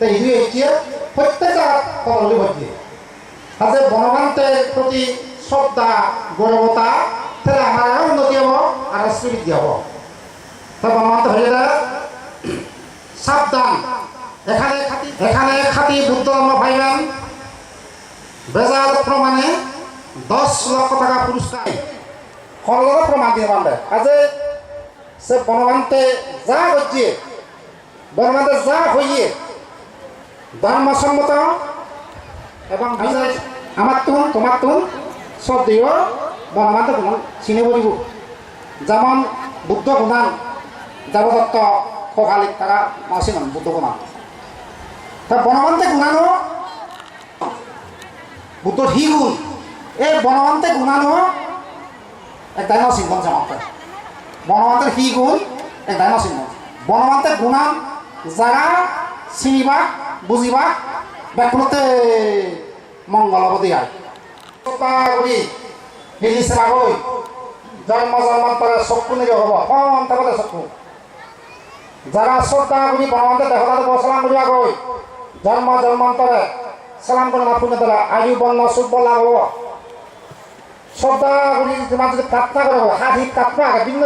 এই দুই এটিয়ে প্রত্যেকটা কবলি বলছে আজ বনবান্তের প্রতি শ্রদ্ধা গৌরবতা তাহলে আমার উন্নতি হব আর শ্রীবৃদ্ধি হব তা বনবান্ত হয়ে যায় সাবধান এখানে খাঁটি বুদ্ধ ধর্ম ভাইবেন বেজাল প্রমাণে 10 লক্ষ টাকা পুরস্কার খরচ প্রমাণ দিয়ে পারবে আজ সে বনবান্তে যা হচ্ছে বনবান্তে যা হইয়ে ধর্মসম্মত এবং আমার তুন তোমার তুন সব দিও বনবান্তে গুণ চিনে বলিব যেমন বুদ্ধ গুণান দেবদত্ত ককালিক তারা মাসিমান বুদ্ধ গুণান তা বনবান্তে গুণানো বুদ্ধ হি গুণ এই বনবান্তে গুণানো এক দাইন সিংহন সমাপ্ত বনবান্তের হি গুণ এক দাইন সিংহ বনবান্তে গুণান যারা চিনিবা বুঝিবা ব্যাকুলতে মঙ্গলবতী আয় জন্ম জন্মান্তরে চক্ষু নিজ হব অন্তরে চক্ষু যারা শ্রদ্ধা করি বনবান্তে দেহতাতে সালাম করিবা গৈ জন্ম জন্মান্তরে সালাম করে না পুণ্য দেলা আয়ু বর্ণ সুখ লাভ হব শ্রদ্ধা করি তোমার যদি প্রার্থনা করব হাত হিত প্রার্থনা